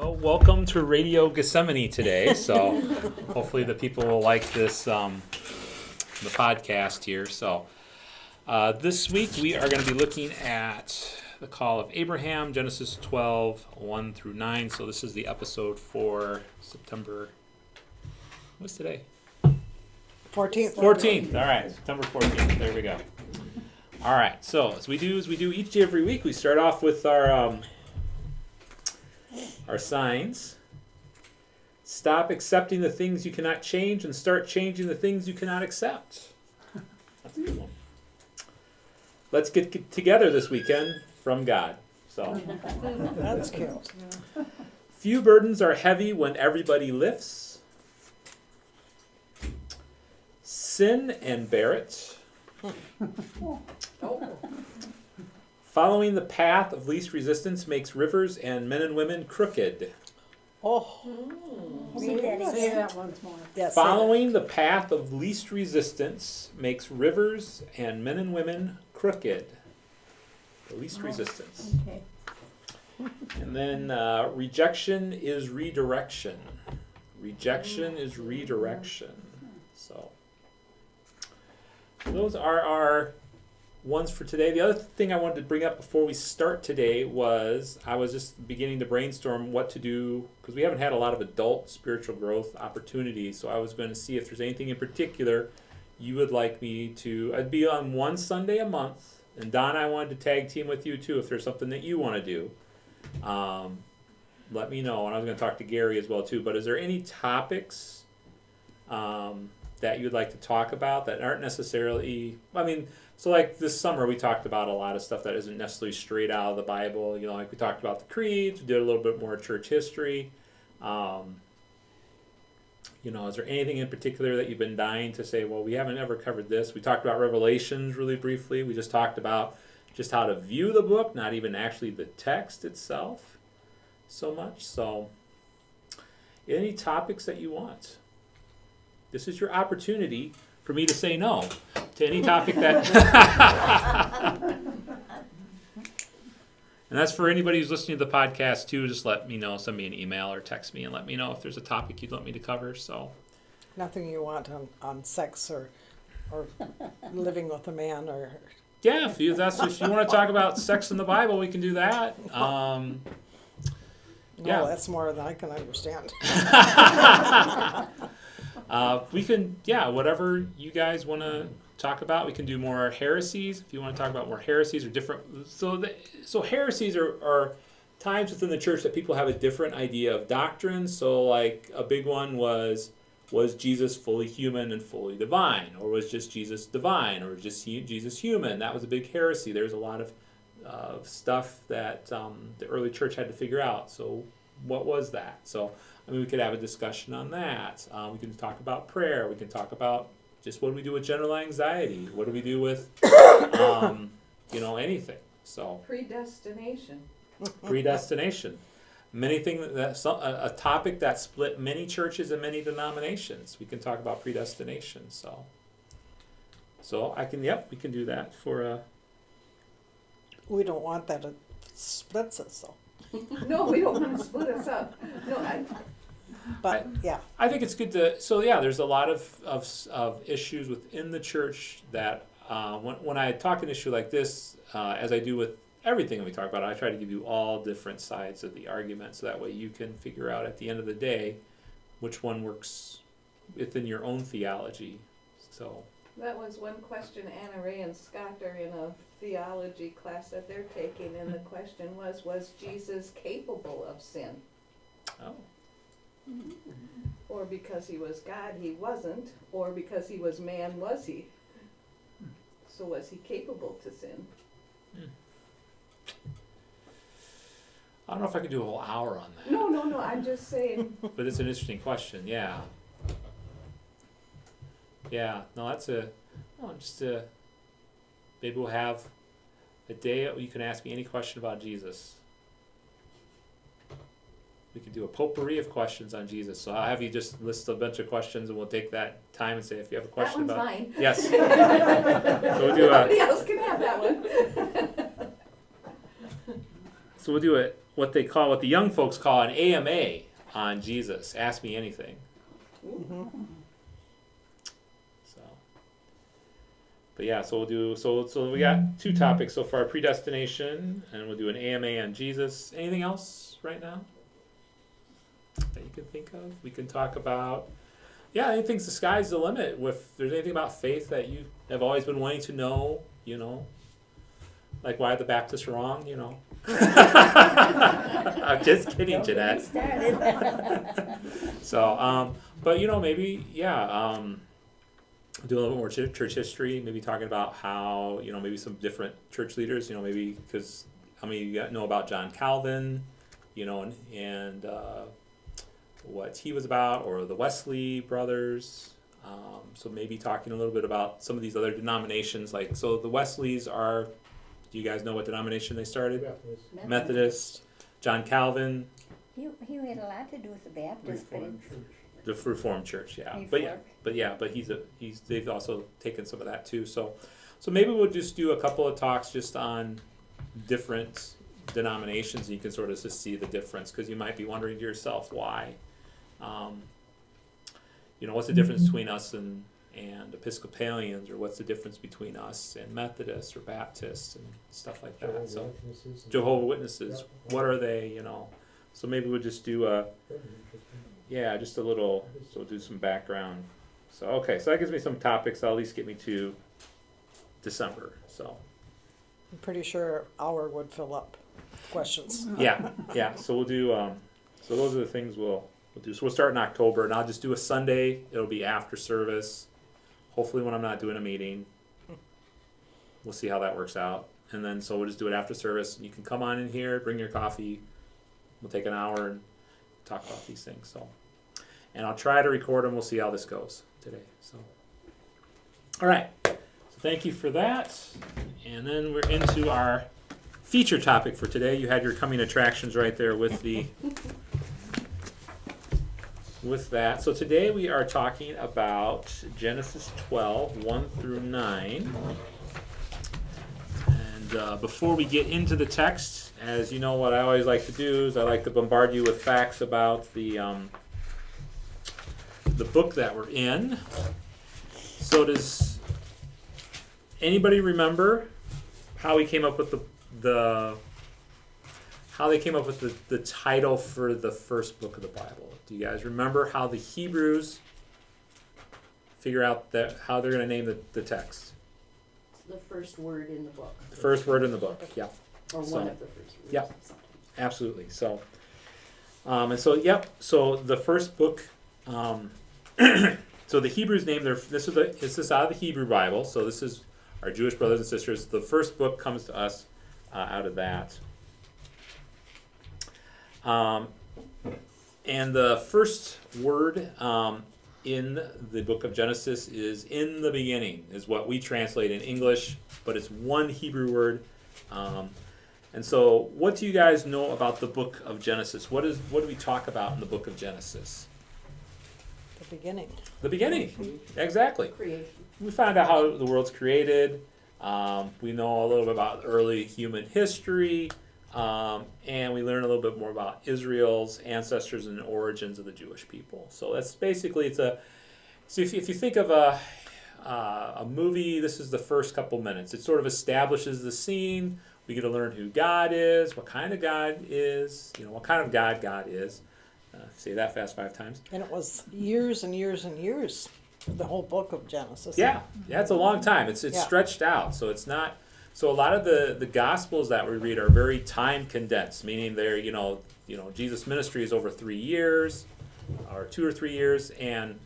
Well, welcome to Radio Gethsemane today. So hopefully the people will like this, the podcast here. So this week we are going to be looking at the call of Abraham, Genesis 12, 1 through 9. So this is the episode for September, what's today? 14th. 14th. All right, September 14th. There we go. All right, so as we do each and every week, we start off with our signs. Stop accepting the things you cannot change and start changing the things you cannot accept. That's a good one. Let's get together this weekend from God. So That's cute. few burdens are heavy when everybody lifts. Sin and bear it. Following the path of least resistance makes rivers and men and women crooked. Oh. Say that again. Say that once more. Yes. Following the path of least resistance makes rivers and men and women crooked. The least resistance. Okay. And then rejection is redirection. Rejection is redirection. So those are our ones for today. The other thing I wanted to bring up before we start today was I was just beginning to brainstorm what to do because we haven't had a lot of adult spiritual growth opportunities. So I was going to see if there's anything in particular you would like me to. I'd be on one Sunday a month, and Don, I wanted to tag team with you too if there's something that you want to do. Let me know, and I was going to talk to Gary as well too. But is there any topics that you'd like to talk about that aren't necessarily? I mean. So like this summer we talked about a lot of stuff that isn't necessarily straight out of the Bible. You know, like we talked about the creeds, we did a little bit more church history. You know, is there anything in particular that you've been dying to say, well, we haven't ever covered this? We talked about Revelations really briefly. We just talked about just how to view the book, not even actually the text itself so much. So any topics that you want. This is your opportunity for me to say no to any topic that... And that's for anybody who's listening to the podcast too. Just let me know, send me an email or text me and let me know if there's a topic you'd want me to cover. So Nothing you want on sex or living with a man or... yeah, if you want to talk about sex in the Bible, we can do that. No, yeah. that's more than I can understand. We can, whatever you guys want to talk about. We can do more heresies if you want to talk about more heresies or different. So heresies are times within the church that people have a different idea of doctrine. So like a big one was Jesus fully human and fully divine, or was just Jesus divine, or just Jesus human? That was a big heresy. There's a lot of stuff that the early church had to figure out. So what was that? So I mean, we could have a discussion on that. We can talk about prayer. We can talk about just what do we do with general anxiety? What do we do with, anything? So Predestination. predestination. A topic that split many churches and many denominations. We can talk about predestination. So we can do that for. We don't want that. It splits us, though. No, we don't want to split us up. No, But, yeah. I think it's good to. So yeah, there's a lot of issues within the church that when I talk an issue like this, as I do with everything that we talk about, I try to give you all different sides of the argument, so that way you can figure out at the end of the day which one works within your own theology. So that was one question Anna Ray and Scott are in a theology class that they're taking, and the question was Jesus capable of sin? oh. Or because he was God, he wasn't, or because he was man, was he? So was he capable to sin? I don't know if I could do a whole hour on that. No, I'm just saying. But it's an interesting question, yeah. Yeah, no, maybe we'll have a day you can ask me any question about Jesus. We could do a potpourri of questions on Jesus. So I'll have you just list a bunch of questions, and we'll take that time and say if you have a question That about. one's mine. Yes. So we'll do Nobody else can have that one. So we'll do it what the young folks call an AMA on Jesus. Ask me anything. So, but yeah, so we'll do so we got 2 topics so far: predestination, and we'll do an AMA on Jesus. Anything else right now that you can think of? We can talk about. Yeah, anything's the sky's the limit. If there's anything about faith that you have always been wanting to know, like why are the Baptists wrong, I'm just kidding, Don't get me Jeanette. started. So, but maybe, do a little bit more church history, maybe talking about how, maybe some different church leaders, maybe because how many of you know about John Calvin, and what he was about, or the Wesley brothers. So maybe talking a little bit about some of these other denominations, so the Wesleys are, do you guys know what denomination they started? Methodist. John Calvin, He had a lot to do with the Baptists, but the Reformed Church, yeah. But they've also taken some of that too. So maybe we'll just do a couple of talks just on different denominations, and you can sort of just see the difference, because you might be wondering to yourself why. What's the difference between us and Episcopalians, or what's the difference between us and Methodists or Baptists and stuff like that. So Jehovah's Witnesses, what are they? So maybe we'll just do just a little. So we'll do some background. So okay, so that gives me some topics. That'll at least get me to December. So I'm pretty sure an hour would fill up questions. yeah. So we'll do. So those are the things we'll do. So we'll start in October, and I'll just do a Sunday. It'll be after service. Hopefully, when I'm not doing a meeting. We'll see how that works out. And then so we'll just do it after service. You can come on in here, bring your coffee. We'll take an hour and talk about these things. So, and I'll try to record them. We'll see how this goes today. So, all right. So thank you for that. And then we're into our feature topic for today. You had your coming attractions right there with the with that. So today we are talking about Genesis 12, 1 through 9. And before we get into the text, as you know, what I always like to do is I like to bombard you with facts about the book that we're in. So does anybody remember how we came up with how they came up with the title for the first book of the Bible? Do you guys remember how the Hebrews figure out how they're going to name the text? The first word in the book. The first word in the book, yeah. Or one of the first words. Yeah. Absolutely. So, so the first book, so the Hebrews name this is out of the Hebrew Bible. So this is our Jewish brothers and sisters. The first book comes to us out of that. And the first word in the book of Genesis is "in the beginning," is what we translate in English, but it's one Hebrew word. And so, what do you guys know about the book of Genesis? What do we talk about in the book of Genesis? The beginning. The beginning, exactly. Creation. We find out how the world's created. We know a little bit about early human history. And we learn a little bit more about Israel's ancestors and origins of the Jewish people. So that's basically so if you think of a movie, this is the first couple minutes. It sort of establishes the scene. We get to learn who God is, what kind of God is, what kind of God is. Say that fast 5 times. And it was years and years and years, the whole book of Genesis. Yeah, it's a long time. It's stretched out, so it's not. So a lot of the Gospels that we read are very time condensed, meaning they're Jesus' ministry is over 3 years, or 2 or 3 years, and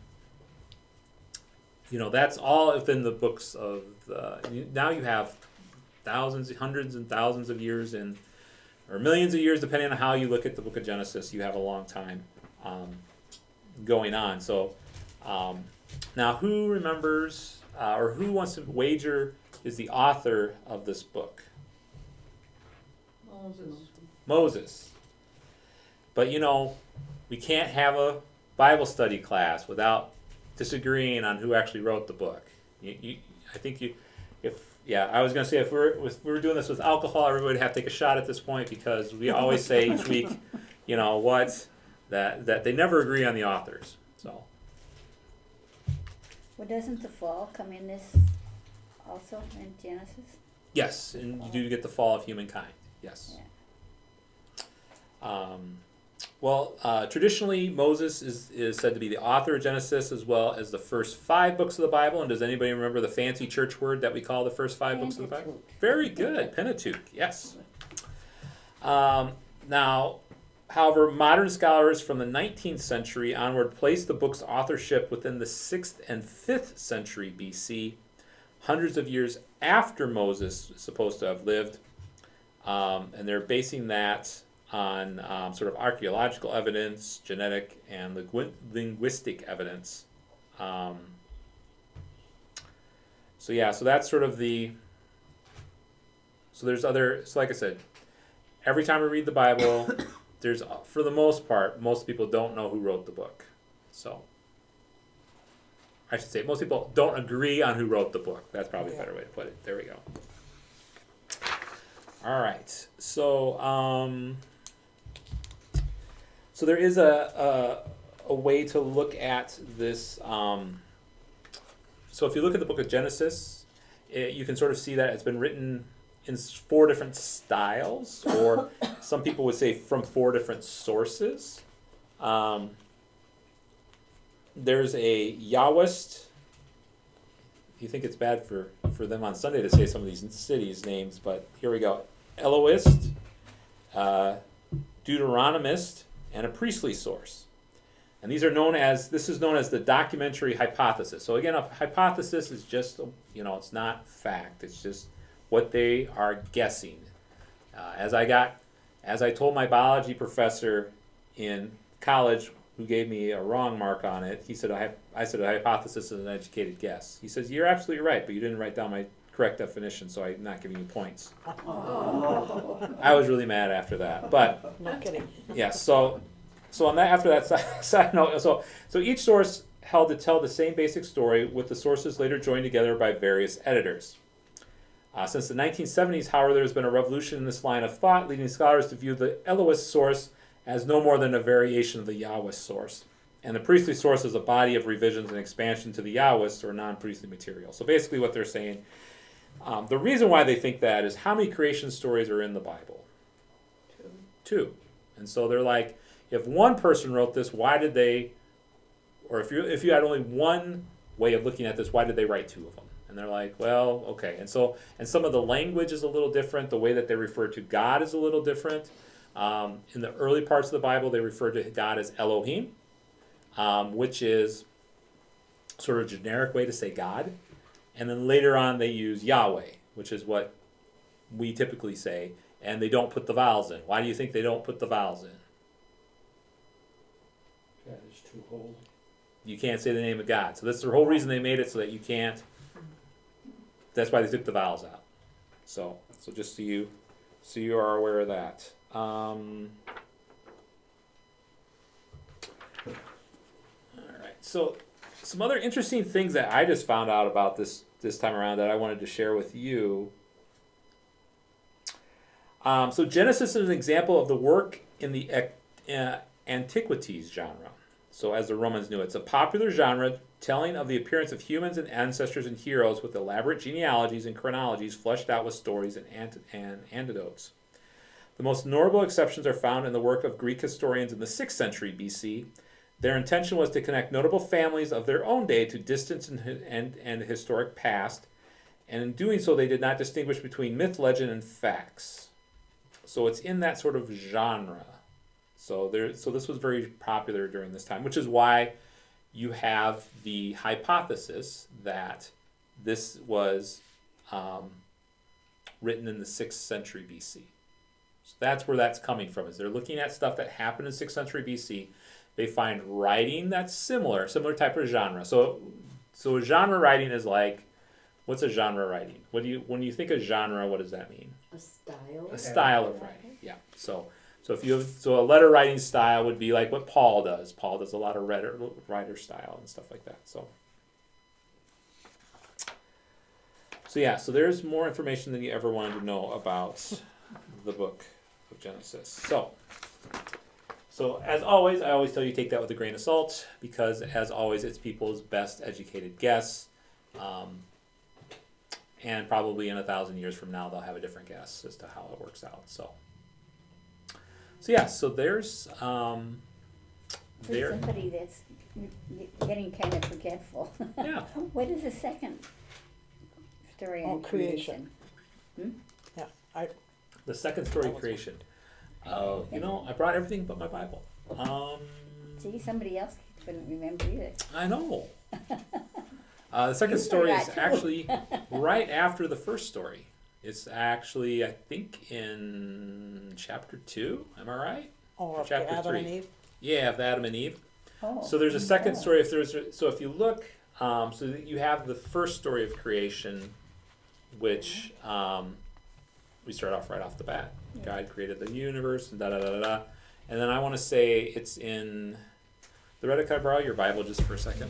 that's all within the books of. Now you have thousands, hundreds, and thousands of years or millions of years, depending on how you look at the book of Genesis. You have a long time going on. So now, who remembers or who wants to wager? Is the author of this book? Moses. But we can't have a Bible study class without disagreeing on who actually wrote the book. I think if Yeah, I was gonna say if we were doing this with alcohol, everybody would have to take a shot at this point because we always say each week, that they never agree on the authors. So Well, doesn't the fall come in this also in Genesis? yes, and you do get the fall of humankind. Yes. Traditionally, Moses is said to be the author of Genesis as well as the first 5 books of the Bible. And does anybody remember the fancy church word that we call the first 5 books of the Bible? Pentateuch. Very good, Pentateuch. Yes. Now, however, modern scholars from the 19th century onward place the book's authorship within the 6th and 5th century BC, hundreds of years after Moses is supposed to have lived. And they're basing that on sort of archaeological evidence, genetic and linguistic evidence. So that's sort of so there's so like I said, every time we read the Bible, there's, for the most part, most people don't know who wrote the book. So I should say most people don't agree on who wrote the book. That's probably a better way to put it. There we go. All right. So there is a way to look at this. So if you look at the book of Genesis, you can sort of see that it's been written in 4 different styles, or some people would say from 4 different sources. There's a Yahwist. You think it's bad for them on Sunday to say some of these cities' names, but here we go. Elohist, Deuteronomist, and a priestly source. And this is known as the documentary hypothesis. So again, a hypothesis is just, it's not fact. It's just what they are guessing. As I told my biology professor in college, who gave me a wrong mark on it, I said a hypothesis is an educated guess. He says, you're absolutely right, but you didn't write down my correct definition, so I'm not giving you points. I was really mad after that, but No kidding. yeah. So on that, after that side note, so each source held to tell the same basic story, with the sources later joined together by various editors. Since the 1970s, however, there has been a revolution in this line of thought, leading scholars to view the Elohist source as no more than a variation of the Yahwist source, and the priestly source as a body of revisions and expansion to the Yahwist or non-priestly material. So basically what they're saying, the reason why they think that is how many creation stories are in the Bible? 2. And so they're like, if one person wrote this, why did they, or if you had only one way of looking at this, why did they write 2 of them? And they're like, well, okay. And some of the language is a little different. The way that they refer to God is a little different. In the early parts of the Bible, they refer to God as Elohim, which is sort of a generic way to say God. And then later on, they use Yahweh, which is what we typically say, and they don't put the vowels in. Why do you think they don't put the vowels in? God is too holy. You can't say the name of God. So that's the whole reason they made it, so that you can't. That's why they took the vowels out. So just so you are aware of that. All right. So some other interesting things that I just found out about this time around that I wanted to share with you. So Genesis is an example of the work in the antiquities genre. So as the Romans knew, it's a popular genre telling of the appearance of humans and ancestors and heroes with elaborate genealogies and chronologies fleshed out with stories and anecdotes. The most notable exceptions are found in the work of Greek historians in the 6th century BC. Their intention was to connect notable families of their own day to distant and historic past, and in doing so they did not distinguish between myth, legend, and facts. So it's in that sort of genre. So this was very popular during this time, which is why you have the hypothesis that this was written in the 6th century BC. So that's where that's coming from, is they're looking at stuff that happened in 6th century BC. They find writing that's similar type of genre. So genre writing is like, what's a genre writing? When you think of genre, what does that mean? A style. A style of writing, yeah. So a letter writing style would be like what Paul does. Paul does a lot of writer style and stuff like that. So So yeah, so there's more information than you ever wanted to know about the book of Genesis. So as always, I always tell you take that with a grain of salt, because as always, it's people's best educated guess. And probably in 1,000 years from now, they'll have a different guess as to how it works out. So yeah, so there's For somebody that's getting kind of forgetful. yeah. What is the second story on creation. creation? Yeah, The second story, creation. Oh, I brought everything but my Bible. See, somebody else couldn't remember either. I know. The second You story is forgot too. actually right after the first story. It's actually, I think, in chapter 2. Am I right? or of Chapter Adam 3. and Eve. Yeah, of Adam and Eve. Oh. So there's a second oh. story. So if you look, so that you have the first story of creation, which we start off right off the bat. Yeah. God created the universe and da da da da da. And then I want to say it's in. Loretta, could I borrow your Bible just for a second?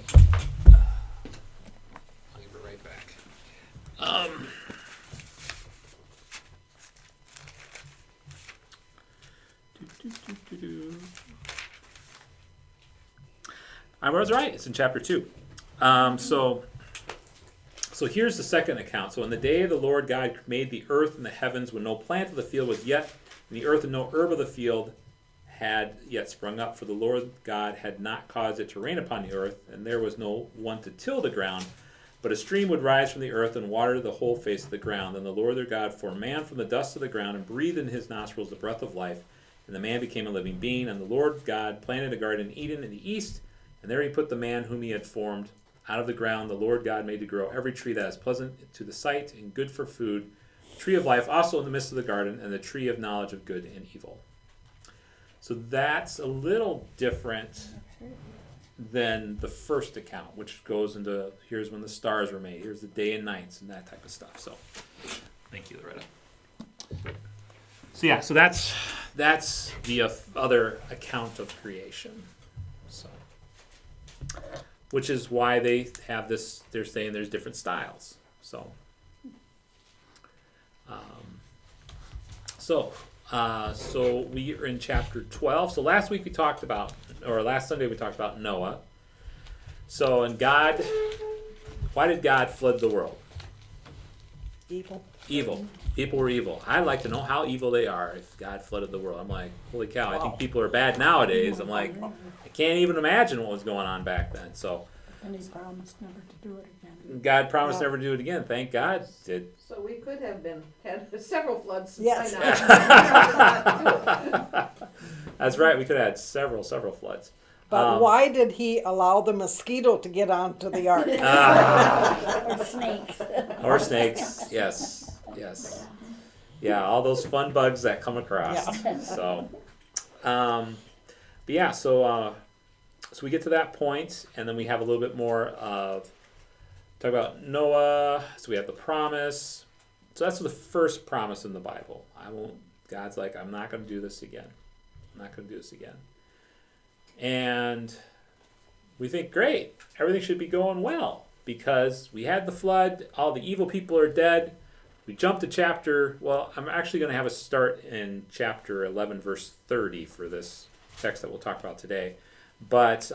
I'll give it right back. I was right. It's in chapter 2. So here's the second account. So in the day the Lord God made the earth and the heavens, when no plant of the field was yet, and the earth and no herb of the field had yet sprung up, for the Lord God had not caused it to rain upon the earth, and there was no one to till the ground. But a stream would rise from the earth and water the whole face of the ground. And the Lord their God formed man from the dust of the ground, and breathed in his nostrils the breath of life. And the man became a living being. And the Lord God planted a garden in Eden in the east, and there he put the man whom he had formed. Out of the ground the Lord God made to grow every tree that is pleasant to the sight and good for food, the tree of life also in the midst of the garden, and the tree of knowledge of good and evil. So that's a little different than the first account, which goes into here's when the stars were made, here's the day and nights, and that type of stuff. So thank you, Loretta. So yeah, so that's the other account of creation. So, which is why they have this. They're saying there's different styles. So, so we are in chapter 12. So last week we talked about, or last Sunday we talked about Noah. So, and God, why did God flood the world? Evil. Evil. People were evil. I'd like to know how evil they are if God flooded the world. I'm like, holy cow, I think Wow. people are bad nowadays. I'm like, I can't even imagine what was going on back then. So And he promised never to do it again. God promised Yeah. never to do it again. Thank God. Did. So we could have had several floods Yes. by now. That's right. We could have had several floods. But why did he allow the mosquito to get onto the ark? Or snakes. Or snakes. Yes. Yeah, all those fun bugs that come across. Yeah. So, but yeah, so we get to that point, and then we have a little bit more of talk about Noah. So we have the promise. So that's the first promise in the Bible. God's like, I'm not going to do this again. And we think, great, everything should be going well because we had the flood, all the evil people are dead. We jump to I'm actually going to have us start in chapter 11, verse 30 for this text that we'll talk about today. But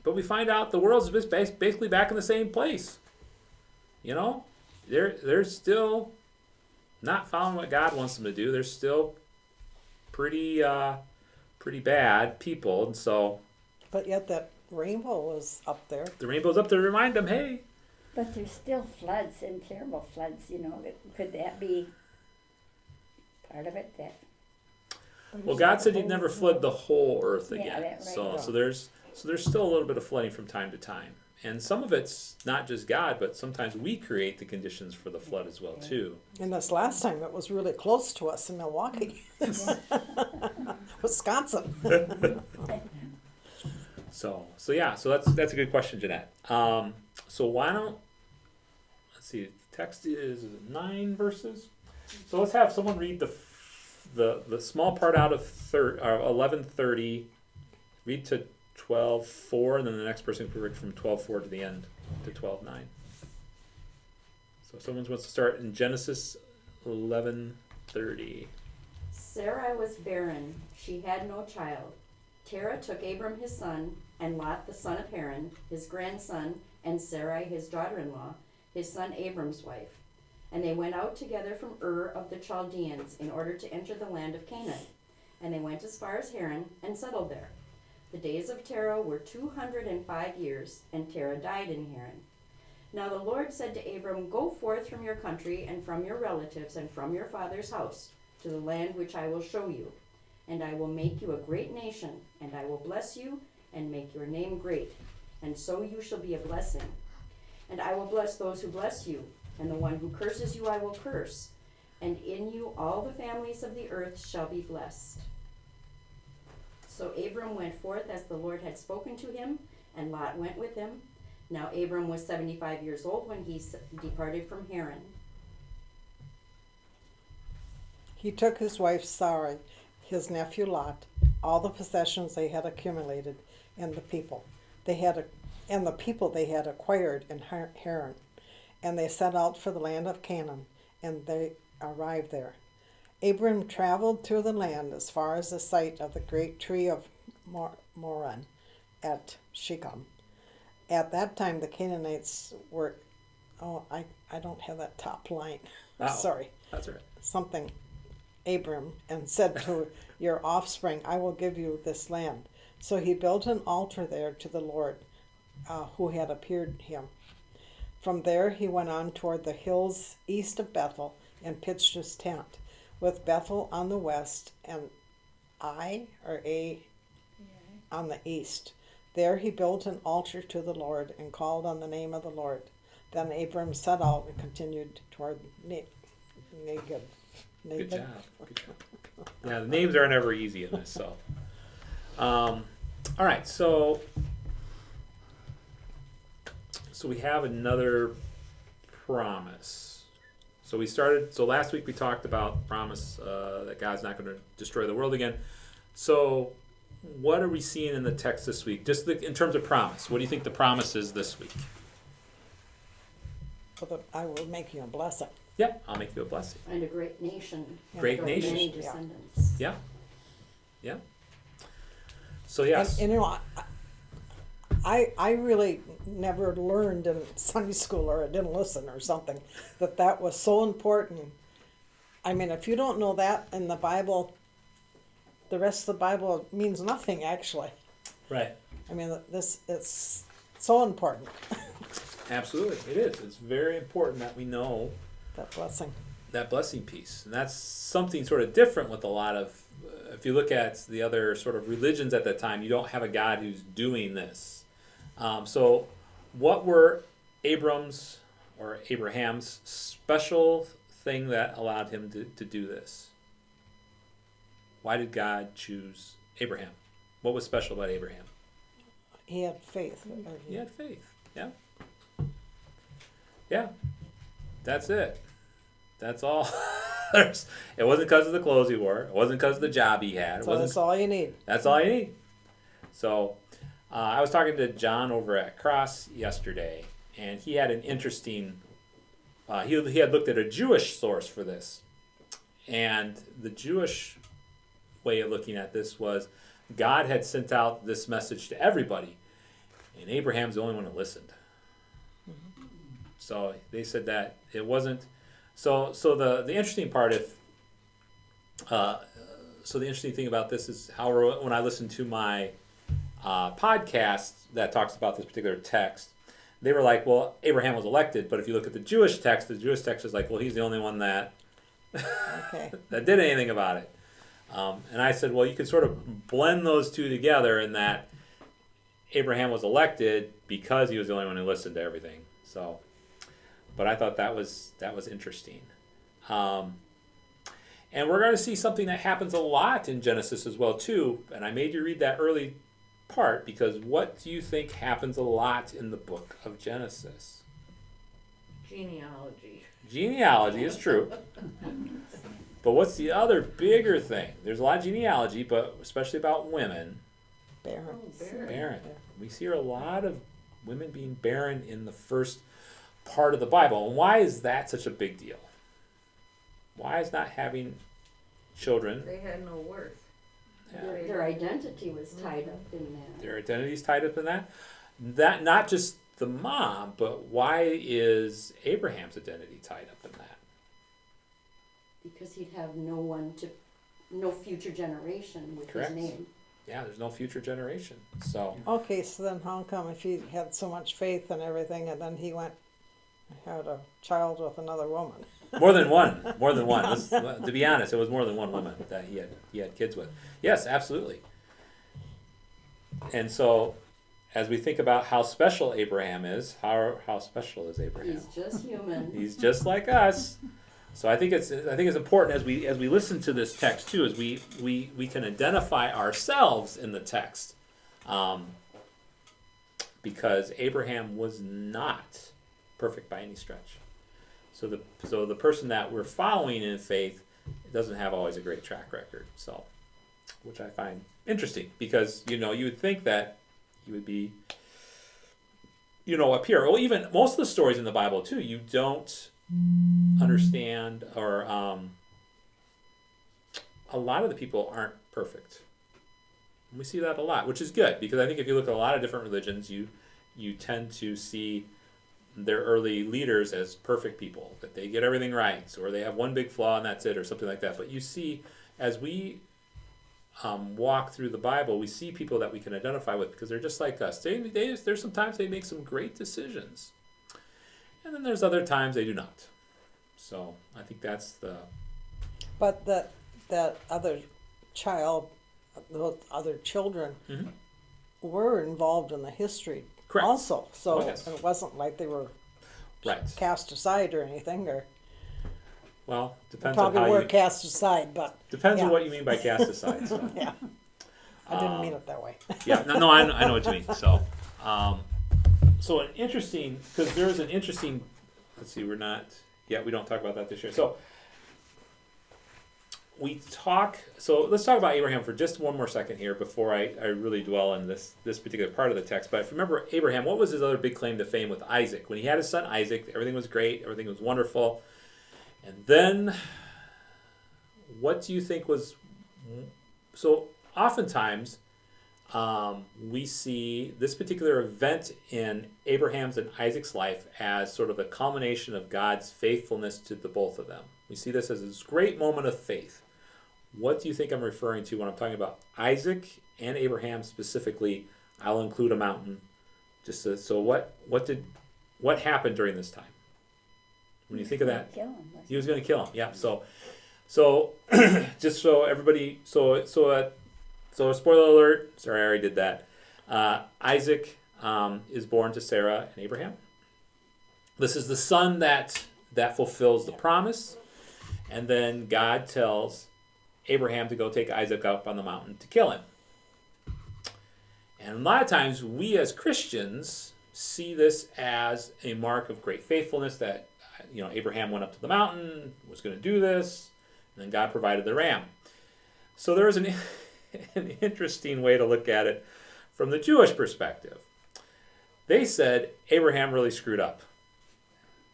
we find out the world's basically back in the same place. You know, they're still not following what God wants them to do. They're still pretty bad people, and so. But yet that rainbow was up there. The rainbow's up there to remind them, hey. But there's still floods and terrible floods, Could that be part of it? Well, God said He'd never flood the whole earth Yeah, again. that right. So there's still a little bit of flooding from time to time, and some of it's not just God, but sometimes we create the conditions for the flood as well too. And this last time it was really close to us in Milwaukee. Wisconsin. So that's a good question, Jeanette. So why don't let's see? The text is 9 verses. So let's have someone read the small part out of 11:30. Read to 12:4, and then the next person can read from 12:4 to the end to 12:9. So someone wants to start in Genesis 11:30. Sarai was barren, she had no child. Terah took Abram his son, and Lot the son of Haran, his grandson, and Sarai his daughter-in-law, his son Abram's wife. And they went out together from Ur of the Chaldeans in order to enter the land of Canaan. And they went as far as Haran and settled there. The days of Terah were 205 years, and Terah died in Haran. Now the Lord said to Abram, Go forth from your country and from your relatives and from your father's house to the land which I will show you. And I will make you a great nation, and I will bless you and make your name great. And so you shall be a blessing. And I will bless those who bless you, and the one who curses you I will curse. And in you all the families of the earth shall be blessed. So Abram went forth as the Lord had spoken to him, and Lot went with him. Now Abram was 75 years old when he departed from Haran. He took his wife Sarai, his nephew Lot, all the possessions they had accumulated, and the people they had acquired in Haran, and they set out for the land of Canaan, and they arrived there. Abram traveled through the land as far as the site of the great tree of Moran at Shechem. At that time, the Canaanites were, I don't have that top line. Oh, Sorry. That's all right. Something, Abram, and said to your offspring, I will give you this land. So he built an altar there to the Lord, who had appeared to him. From there he went on toward the hills east of Bethel and pitched his tent, with Bethel on the west and Ai on the east. There he built an altar to the Lord and called on the name of the Lord. Then Abram set out and continued toward Negev. Good job. Good job. Yeah, the names are never easy in this, so. All right, so we have another promise. So last week we talked about promise that God's not going to destroy the world again. So what are we seeing in the text this week? Just in terms of promise, what do you think the promise is this week? I will make you a blessing. Yeah, I'll make you a blessing. And a great nation. Great with nation. Many descendants. Yeah. Yeah. So yes. And you know, I really never learned in Sunday school, or I didn't listen or something, that was so important. I mean, if you don't know that in the Bible, the rest of the Bible means nothing, actually. Right. I mean, it's so important. Absolutely, it is. It's very important that we know That blessing. that blessing piece. And that's something sort of different with a lot of, if you look at the other sort of religions at that time, you don't have a God who's doing this. So what were Abraham's special thing that allowed him to do this? Why did God choose Abraham? What was special about Abraham? He had faith. He had faith. Yeah. Yeah. That's it. That's all. It wasn't because of the clothes he wore. It wasn't because of the job he had. So that's all you need. That's all you need. So I was talking to John over at Cross yesterday, and he had an interesting, he had looked at a Jewish source for this. And the Jewish way of looking at this was God had sent out this message to everybody, and Abraham's the only one who listened. So they said that it wasn't. So the interesting part, the interesting thing about this is how when I listen to my podcast that talks about this particular text, they were like, well, Abraham was elected, but if you look at the Jewish text is like, well, he's the only one that that did anything about it. And I said, well, you could sort of blend those two together in that Abraham was elected because he was the only one who listened to everything. So, but I thought that was interesting. And we're going to see something that happens a lot in Genesis as well, too. And I made you read that early part because what do you think happens a lot in the book of Genesis? Genealogy. Genealogy is true. But what's the other bigger thing? There's a lot of genealogy, but especially about women. Barren. Barren. We see a lot of women being barren in the first part of the Bible. And why is that such a big deal? Why is not having children, They had no worth. Their identity was tied up in that. their identity is tied up in that? That not just the mom, but why is Abraham's identity tied up in that? Because he'd have no future generation with Correct. his name. Yeah, there's no future generation. So Okay, so then how come if he had so much faith and everything, and then he went and had a child with another woman? more than one. To be honest, it was more than one woman that he had kids with. Yes, absolutely. And so, as we think about how special Abraham is, how special is Abraham? He's just human. He's just like us. So I think it's important as we listen to this text too, as we can identify ourselves in the text, because Abraham was not perfect by any stretch. So the person that we're following in faith doesn't have always a great track record. So, which I find interesting, because you would think that you would be up here. Well, even most of the stories in the Bible too, you don't understand, or a lot of the people aren't perfect. And we see that a lot, which is good, because I think if you look at a lot of different religions, you tend to see their early leaders as perfect people, that they get everything right, or they have one big flaw and that's it, or something like that. But you see, as we walk through the Bible, we see people that we can identify with, because they're just like us. There's sometimes they make some great decisions, and then there's other times they do not. So I think that's the... But that other child, those other children, Mhm. were involved in the history Correct. also. So Oh, yes. it wasn't like they were Right. cast aside or anything, or Well, they depends on probably how were you... cast aside, but Depends on yeah. what you mean by cast aside. So. yeah. I didn't mean it that way. Yeah, no, I know what you mean. So, so an interesting, because there is an interesting. Let's see, we don't talk about that this year. So let's talk about Abraham for just one more second here before I really dwell on this particular part of the text. But if you remember Abraham, what was his other big claim to fame with Isaac? When he had his son Isaac, everything was great, everything was wonderful, and then what do you think was so? Oftentimes, we see this particular event in Abraham's and Isaac's life as sort of a culmination of God's faithfulness to the both of them. We see this as this great moment of faith. What do you think I'm referring to when I'm talking about Isaac and Abraham specifically? I'll include a mountain. So what happened during this time? When you think of that, Kill him. he was going to kill him. Yeah. So just so everybody, so spoiler alert. Sorry, I already did that. Isaac is born to Sarah and Abraham. This is the son that fulfills the promise, and then God tells Abraham to go take Isaac up on the mountain to kill him. And a lot of times we as Christians see this as a mark of great faithfulness, that Abraham went up to the mountain, was going to do this, and then God provided the ram. So there is an interesting way to look at it from the Jewish perspective. They said Abraham really screwed up.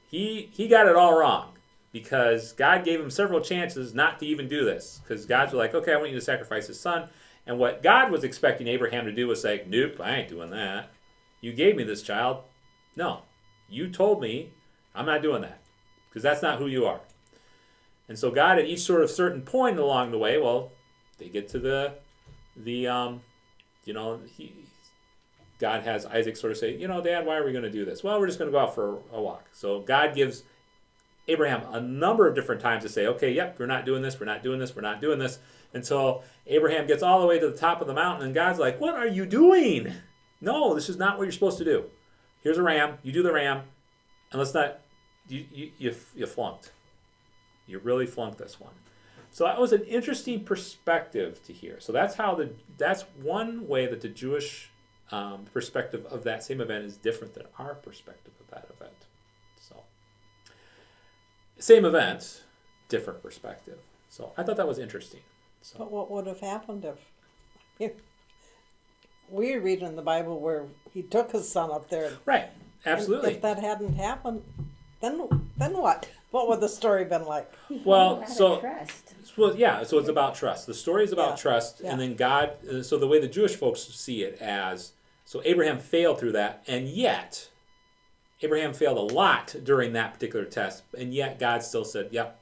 He got it all wrong, because God gave him several chances not to even do this, because God's like, okay, I want you to sacrifice his son. And what God was expecting Abraham to do was say, nope, I ain't doing that. You gave me this child. No, you told me, I'm not doing that, because that's not who you are. And so God, at each sort of certain point along the way, well, they get to God has Isaac sort of say, Dad, why are we going to do this? Well, we're just going to go out for a walk. So God gives Abraham a number of different times to say, okay, yep, we're not doing this, we're not doing this, we're not doing this, until Abraham gets all the way to the top of the mountain, and God's like, what are you doing? No, this is not what you're supposed to do. Here's a ram, you do the ram, and let's not, you flunked. You really flunked this one. So that was an interesting perspective to hear. So that's one way that the Jewish perspective of that same event is different than our perspective of that event. So same event, different perspective. So I thought that was interesting. So But what would have happened if we read in the Bible where he took his son up there? right, Absolutely. If that hadn't happened, then what? What would the story been like? He had Well, a lot so- of trust. Well, yeah, so it's about trust. The story is about Yeah, trust, yeah. and then God. So the way the Jewish folks see it as, so Abraham failed through that, and yet Abraham failed a lot during that particular test, and yet God still said, "Yep,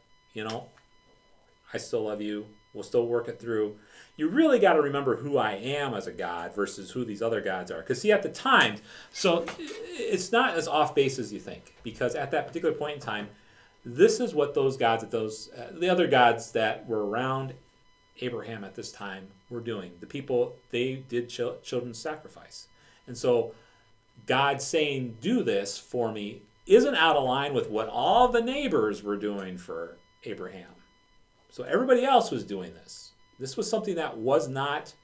I still love you. We'll still work it through." You really got to remember who I am as a God versus who these other gods are, because see, at the time, so it's not as off base as you think, because at that particular point in time, this is what those gods, the other gods that were around Abraham at this time were doing. The people, they did children's sacrifice. And so God saying, do this for me, isn't out of line with what all the neighbors were doing for Abraham. So everybody else was doing this. This was something that was not.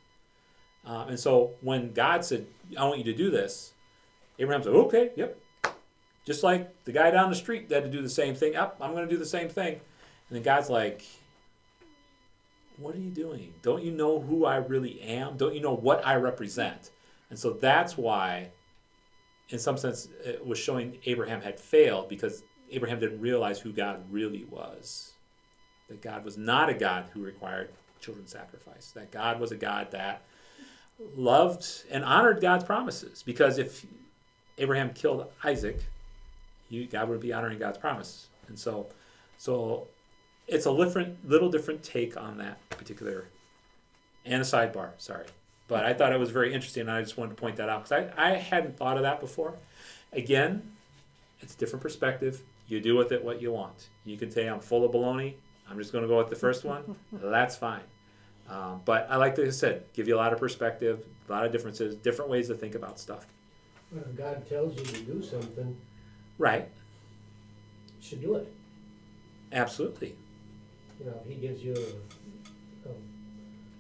And so when God said, I want you to do this, Abraham said, okay, yep. Just like the guy down the street had to do the same thing. Yep, I'm going to do the same thing. And then God's like, what are you doing? Don't you know who I really am? Don't you know what I represent? And so that's why, in some sense, it was showing Abraham had failed, because Abraham didn't realize who God really was. That God was not a God who required children's sacrifice. That God was a God that loved and honored God's promises. Because if Abraham killed Isaac, God would be honoring God's promise. And so it's a little different take on that particular, and a sidebar, sorry. But I thought it was very interesting, and I just wanted to point that out, because I hadn't thought of that before. Again, it's a different perspective. You do with it what you want. You can say, I'm full of baloney, I'm just going to go with the first one. That's fine. But I like I said, give you a lot of perspective, a lot of differences, different ways to think about stuff. Well, if God tells you to do something, Right. you should do it. Absolutely. You know, if he gives you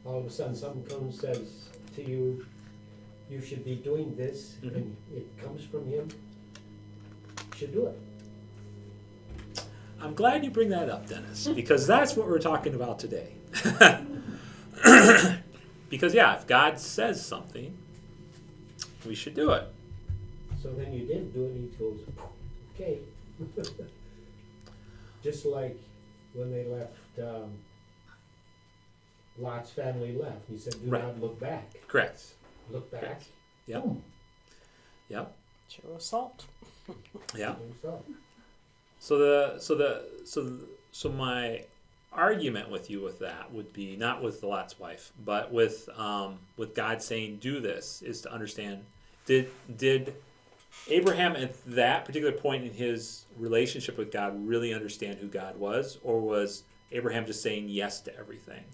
all of a sudden something comes says to you, you should be doing this, Mhm. and it comes from him, you should do it. I'm glad you bring that up, Dennis, because that's what we're talking about today. Because, yeah, if God says something, we should do it. So then you did do it, and he goes, okay. Just like when they left, Lot's family left, he said, do Right. not look back. Correct. Look back. Correct. Yep. Boom. Yep. True assault. Yeah. So, So my argument with you with that would be not with Lot's wife, but with God saying do this, is to understand, did Abraham at that particular point in his relationship with God really understand who God was, or was Abraham just saying yes to everything?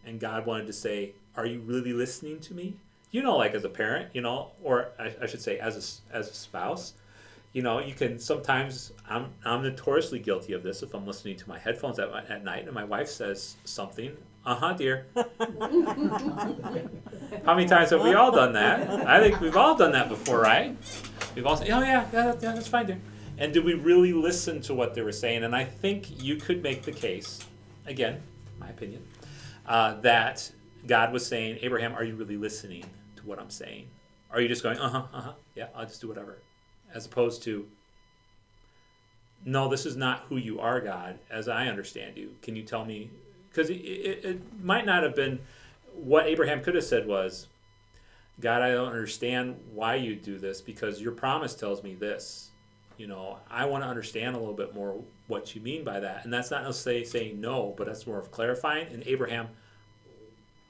And God wanted to say, are you really listening to me? Like as a parent, or I should say as a spouse, you can sometimes, I'm notoriously guilty of this if I'm listening to my headphones at night and my wife says something, dear. How many times have we all done that? I think we've all done that before, right? We've all said, oh yeah, that's fine, dear. And did we really listen to what they were saying? And I think you could make the case, again, my opinion, that God was saying, Abraham, are you really listening to what I'm saying? Or are you just going, yeah, I'll just do whatever? As opposed to, no, this is not who you are, God, as I understand you. Can you tell me? Because it might not have been, what Abraham could have said was, God, I don't understand why you do this, because your promise tells me this. I want to understand a little bit more what you mean by that. And that's not necessarily saying no, but that's more of clarifying. And Abraham,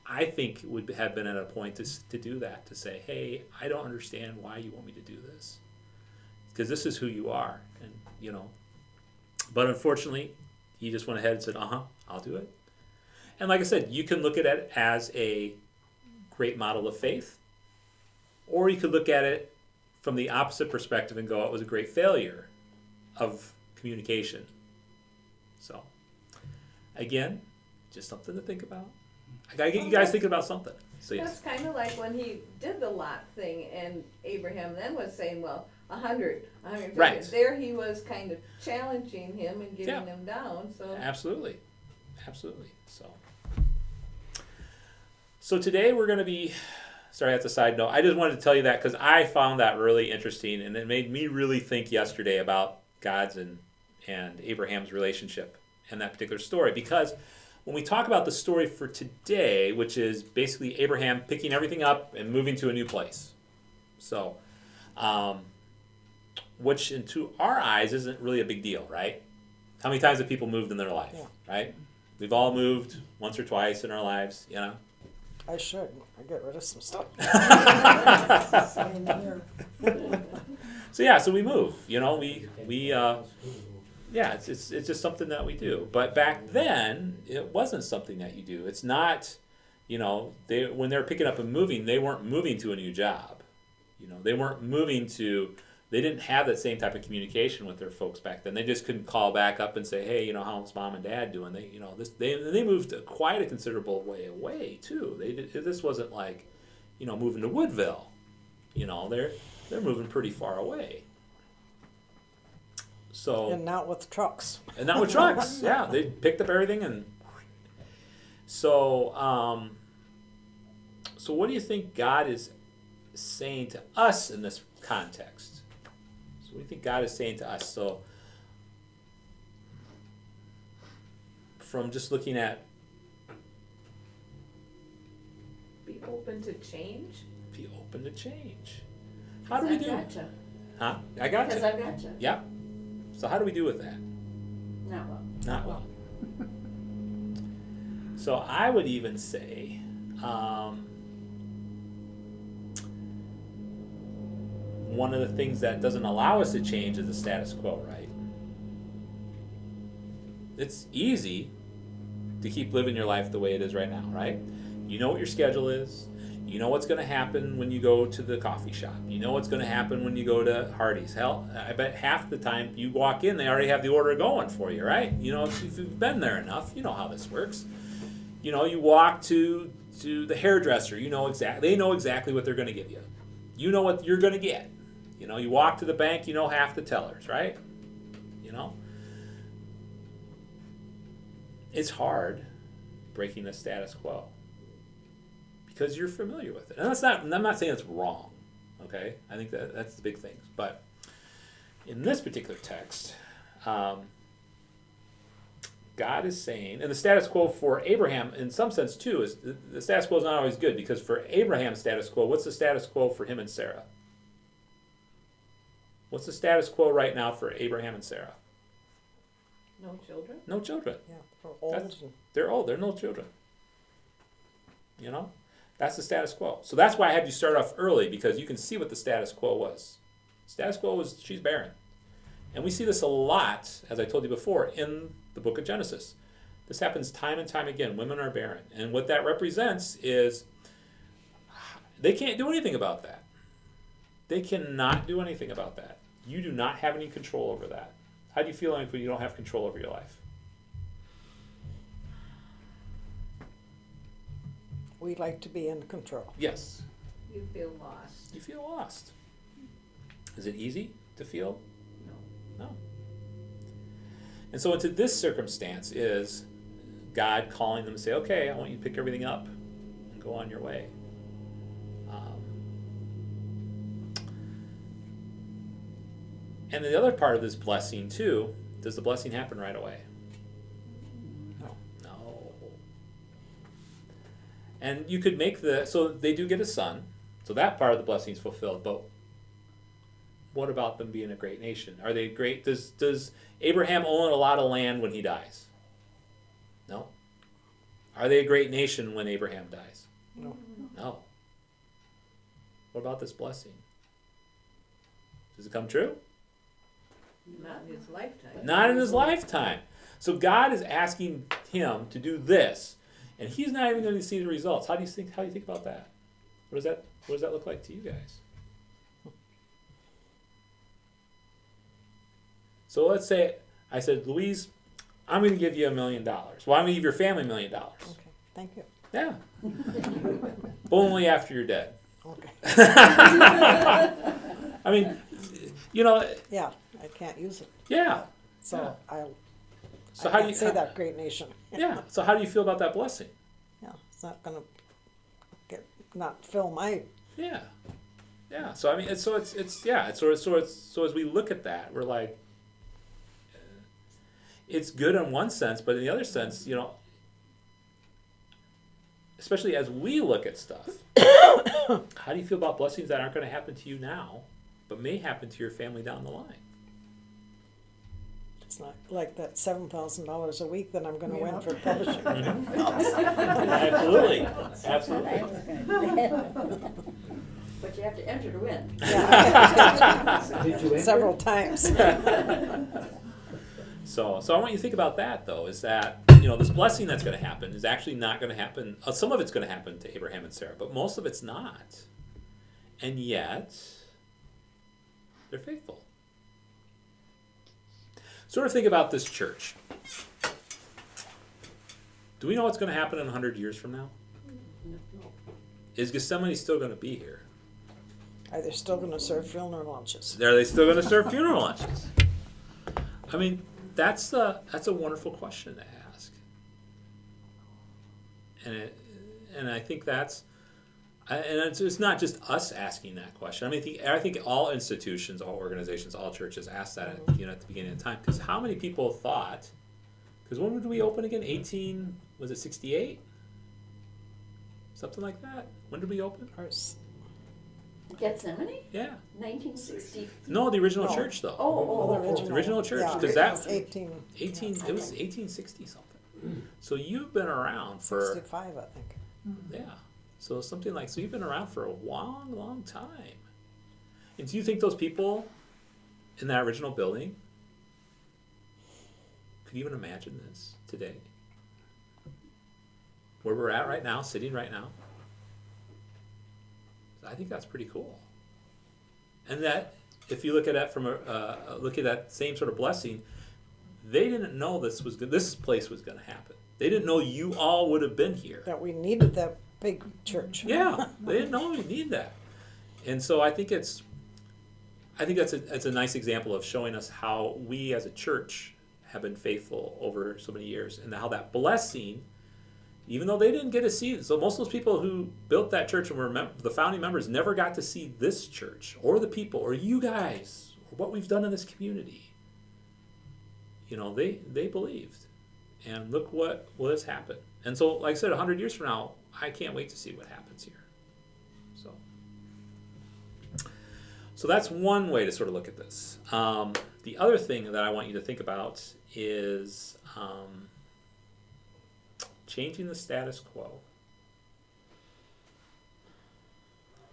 I think, would have been at a point to do that, to say, hey, I don't understand why you want me to do this, because this is who you are. And but unfortunately, he just went ahead and said, I'll do it. And like I said, you can look at it as a great model of faith, or you could look at it from the opposite perspective and go, it was a great failure of communication. So, again, just something to think about. I gotta get you guys thinking about something. So yes. That's kind of like when he did the Lot thing, and Abraham then was saying, well, 100, 150. Right. There he was kind of challenging him and getting Yeah. him down. So Absolutely. So today we're going to be sorry, that's a side note. I just wanted to tell you that because I found that really interesting, and it made me really think yesterday about God's and Abraham's relationship and that particular story. Because when we talk about the story for today, which is basically Abraham picking everything up and moving to a new place, so which into our eyes isn't really a big deal, right? How many times have people moved in their life, Yeah. right? We've all moved once or twice in our lives, you know. I should. I get rid of some stuff. Same here. So yeah, so we move. You know, we yeah, it's just something that we do. But back then, it wasn't something that you do. It's not, you know, when they were picking up and moving, they weren't moving to a new job. You know, they weren't moving to. They didn't have that same type of communication with their folks back then. They just couldn't call back up and say, "Hey, you know, how's mom and dad doing?" They, you know, they moved quite a considerable way away too. This wasn't like, you know, moving to Woodville. You know, they're moving pretty far away. So And not with trucks. and not with trucks. Yeah, they picked up everything and. So so what do you think God is saying to us in this context? What do you think God is saying to us? So, from just looking at Be open to change. be open to change. How do we do? Gotcha. Huh? I got Because you. I've gotcha. Yeah. So how do we do with that? Not well. Not well. So I would even say, one of the things that doesn't allow us to change is the status quo, right? It's easy to keep living your life the way it is right now, right? You know what your schedule is. You know what's going to happen when you go to the coffee shop. You know what's going to happen when you go to Hardee's. Hell, I bet half the time you walk in, they already have the order going for you, right? You know, if you've been there enough, you know how this works. You know, you walk to the hairdresser. You know they know exactly what they're going to give you. You know what you're going to get. You know, you walk to the bank, you know half the tellers, right? You know? It's hard breaking the status quo because you're familiar with it. And I'm not saying it's wrong, okay? I think that's the big thing. But in this particular text, God is saying, and the status quo for Abraham, in some sense too, is the status quo is not always good because for Abraham's status quo, what's the status quo for him and Sarah? What's the status quo right now for Abraham and Sarah? No children. No children. Yeah, for old. That's- They're old. They're no children. You know? That's the status quo. So that's why I had you start off early because you can see what the status quo was. Status quo was she's barren. And we see this a lot, as I told you before, in the book of Genesis. This happens time and time again. Women are barren. And what that represents is they can't do anything about that. They cannot do anything about that. You do not have any control over that. How do you feel like when you don't have control over your life? We like to be in control. Yes. You feel lost. You feel lost. Is it easy to feel? No. No. And so into this circumstance is God calling them to say, okay, I want you to pick everything up and go on your way. And the other part of this blessing too, does the blessing happen right away? No. No. And you could make so they do get a son, so that part of the blessing is fulfilled, but what about them being a great nation? Are they great? Does Abraham own a lot of land when he dies? No. Are they a great nation when Abraham dies? No. No. What about this blessing? Does it come true? Not in his lifetime. Not in his lifetime. So God is asking him to do this, and he's not even going to see the results. How do you think about that? What does that look like to you guys? So let's say I said, Louise, I'm going to give you $1 million. Well, I'm going to give your family $1 million. Okay, thank you. Yeah. But only after you're dead. Okay. I mean, you know, Yeah, I can't use it. yeah. So So I how do can't you say that great nation. Yeah. So how do you feel about that blessing? Yeah, it's not gonna not fill my. Yeah. Yeah. So I mean, so as we look at that, we're like, it's good in one sense, but in the other sense, especially as we look at stuff, how do you feel about blessings that aren't going to happen to you now, but may happen to your family down the line? It's not like that $7,000 a week that I'm going to win Yeah. for publishing. Absolutely. Absolutely. I was gonna do that. But you have to enter to win. Did you enter? Several times. So I want you to think about that, though, is that, this blessing that's going to happen is actually not going to happen. Some of it's going to happen to Abraham and Sarah, but most of it's not. And yet, they're faithful. Sort of think about this church. Do we know what's going to happen in 100 years from now? Is Gethsemane still going to be here? Are they still going to serve funeral lunches? Are they still going to serve funeral lunches? I mean, that's a wonderful question to ask. And I think it's not just us asking that question. I mean, I think all institutions, all organizations, all churches ask that at the beginning of time. Because how many people thought? Because when did we open again? 68? Something like that. When did we open? Gethsemane? Yeah. 1960. No, the original No. church though. Oh. The original church, yeah, because it that was 18. It was 1860 something. So you've been around for 65, I think. So you've been around for a long, long time. And do you think those people in that original building could even imagine this today? Where we're at right now, sitting right now. I think that's pretty cool. And that, if you look at it from look at that same sort of blessing, they didn't know this place was going to happen. They didn't know you all would have been here. That we needed that big church. Yeah, they didn't know we need that. And so I think that's a nice example of showing us how we as a church have been faithful over so many years, and how that blessing, even though they didn't get to see it, so most of those people who built that church and were the founding members never got to see this church or the people or you guys or what we've done in this community. They believed, and look what has happened. And so, like I said, 100 years from now, I can't wait to see what happens here. So that's one way to sort of look at this. The other thing that I want you to think about is changing the status quo.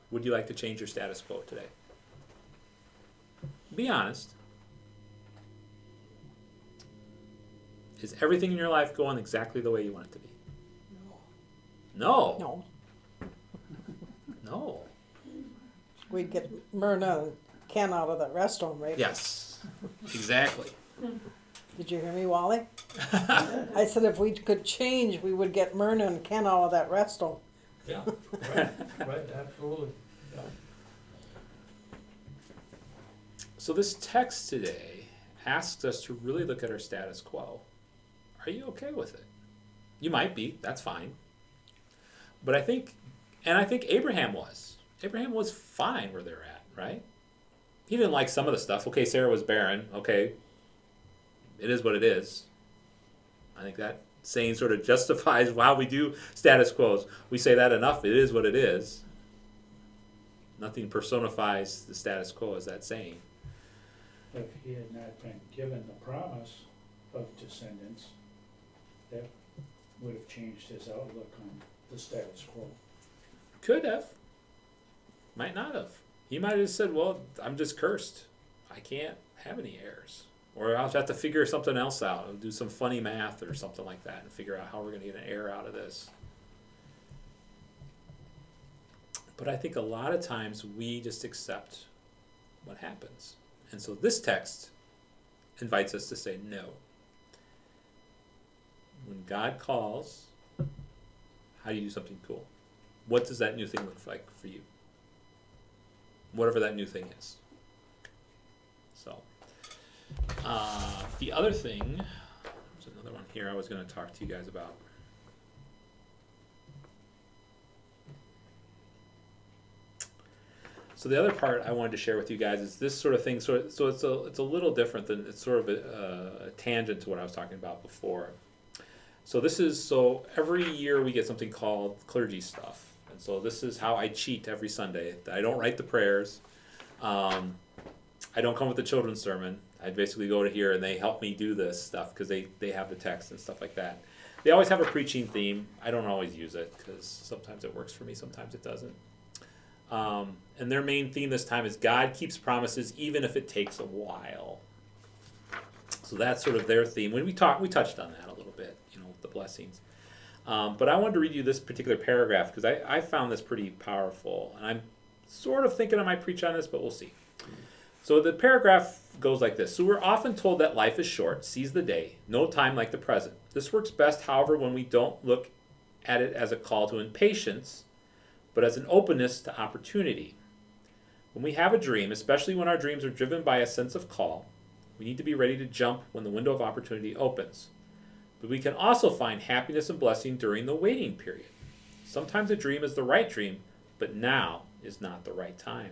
Would you like to change your status quo today? Be honest. Is everything in your life going exactly the way you want it to be? No. No. We'd get Myrna and Ken out of that restaurant, right? Yes. Exactly. Did you hear me, Wally? I said if we could change, we would get Myrna and Ken out of that restaurant. Yeah, right, absolutely. Yeah. So this text today asks us to really look at our status quo. Are you okay with it? You might be. That's fine. But I think Abraham was. Abraham was fine where they're at, right? He didn't like some of the stuff. Okay, Sarah was barren. Okay, it is what it is. I think that saying sort of justifies how we do status quos. We say that enough. It is what it is. Nothing personifies the status quo as that saying. If he had not been given the promise of descendants, that would have changed his outlook on the status quo. Could have. Might not have. He might have said, well, I'm just cursed. I can't have any heirs. Or I'll have to figure something else out. I'll do some funny math or something like that and figure out how we're going to get an heir out of this. But I think a lot of times we just accept what happens. And so this text invites us to say no. When God calls, how do you do something cool? What does that new thing look like for you? Whatever that new thing is. So, the other thing, there's another one here I was going to talk to you guys about. So the other part I wanted to share with you guys is this sort of thing. So it's a little different than it's sort of a tangent to what I was talking about before. So every year we get something called clergy stuff, and so this is how I cheat every Sunday. I don't write the prayers. I don't come with the children's sermon. I basically go to here and they help me do this stuff because they have the text and stuff like that. They always have a preaching theme. I don't always use it because sometimes it works for me, sometimes it doesn't. And their main theme this time is God keeps promises even if it takes a while. So that's sort of their theme. When we touched on that a little bit, the blessings. But I wanted to read you this particular paragraph because I found this pretty powerful. And I'm sort of thinking I might preach on this, but we'll see. So the paragraph goes like this. So we're often told that life is short, seize the day, no time like the present. This works best, however, when we don't look at it as a call to impatience, but as an openness to opportunity. When we have a dream, especially when our dreams are driven by a sense of call, we need to be ready to jump when the window of opportunity opens. But we can also find happiness and blessing during the waiting period. Sometimes a dream is the right dream, but now is not the right time.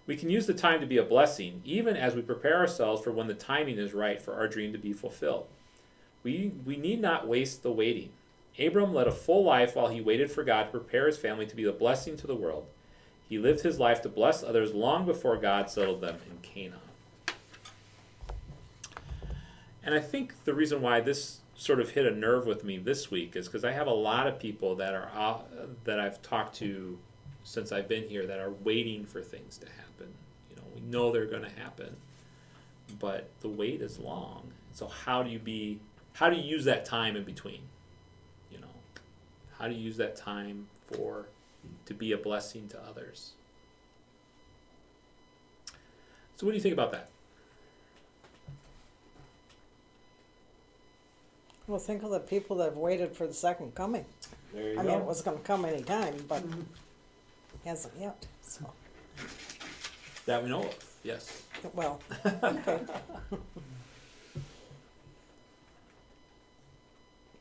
We can use the time to be a blessing, even as we prepare ourselves for when the timing is right for our dream to be fulfilled. We need not waste the waiting. Abram led a full life while he waited for God to prepare his family to be a blessing to the world. He lived his life to bless others long before God settled them in Canaan. And I think the reason why this sort of hit a nerve with me this week is because I have a lot of people that I've talked to since I've been here that are waiting for things to happen. We know they're going to happen, but the wait is long. So how do you use that time in between? How do you use that time to be a blessing to others? So what do you think about that? Well, think of the people that have waited for the second coming. There you I go. mean, it was going to come any time, but hasn't yet. So, That we know of, yes. well, okay.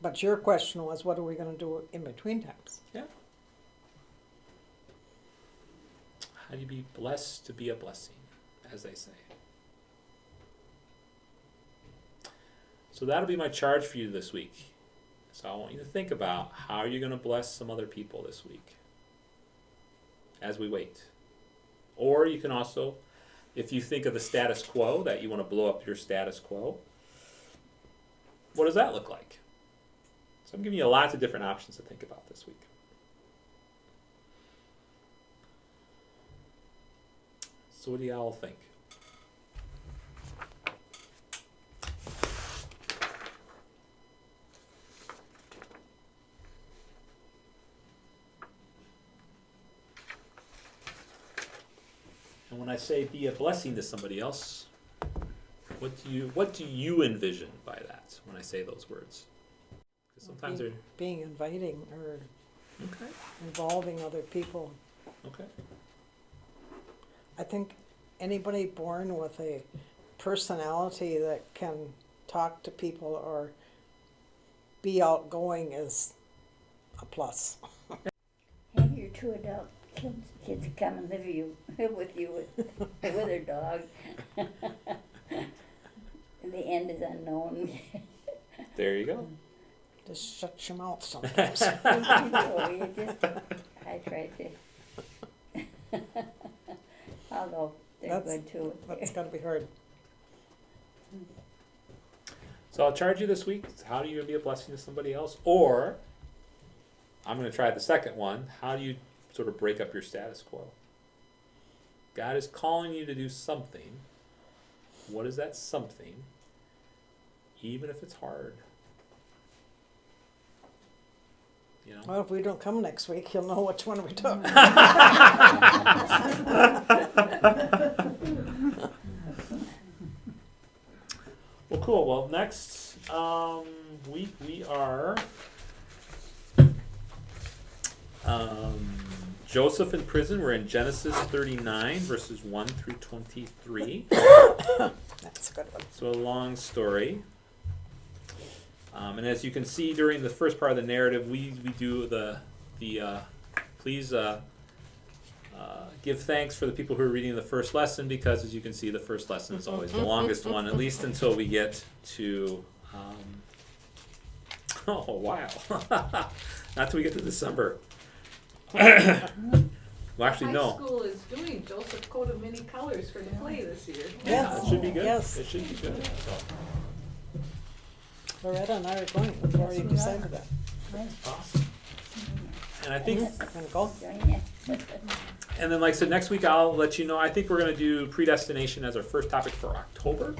But your question was, what are we going to do in between times? Yeah. How do you be blessed to be a blessing, as they say? So that'll be my charge for you this week. So I want you to think about how you're going to bless some other people this week as we wait. Or you can also, if you think of the status quo, that you want to blow up your status quo, what does that look like? So I'm giving you lots of different options to think about this week. So what do y'all think? And when I say be a blessing to somebody else, what do you envision by that when I say those words? Because sometimes they're Being inviting or okay. involving other people. Okay. I think anybody born with a personality that can talk to people or be outgoing is a plus. Have your two adult kids come and live with you with their dog. And the end is unknown. There you go. Just shut your mouth sometimes. So I try to. Although they're good too. That's got to be hard. So I'll charge you this week. How do you be a blessing to somebody else? Or I'm going to try the second one. How do you sort of break up your status quo? God is calling you to do something. What is that something? Even if it's hard. Well, if we don't come next week, you'll know which one we took. Well, cool. Well, next week we are Joseph in prison. We're in Genesis 39, verses 1 through 23. That's a good one. So a long story. And as you can see during the first part of the narrative, we do the please give thanks for the people who are reading the first lesson, because as you can see, the first lesson is always the longest one, at least until we get to, oh wow, not till we get to December. Well, actually, High no. school is doing Joseph Coat of Many Colors for the play this year. Yeah, Yes. it should be good. Yes. It should be good. So, Loretta and I are going. We've already we are. decided that. awesome. And I think, Gonna go. Join it. and then like I said, next week I'll let you know. I think we're gonna do predestination as our first topic for October,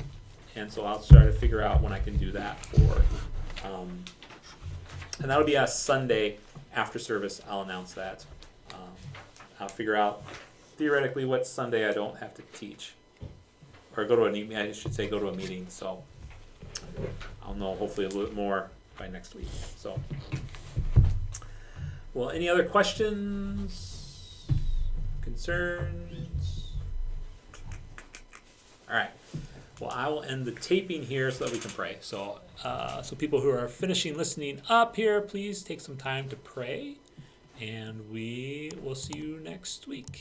and so I'll try to figure out when I can do that for, and that'll be a Sunday after service. I'll announce that. I'll figure out theoretically what Sunday I don't have to teach, or go to a meeting. I should say go to a meeting. So I'll know hopefully a little bit more by next week. So, well, any other questions, concerns? All right. Well, I will end the taping here so that we can pray. So, so people who are finishing listening up here, please take some time to pray, and we will see you next week.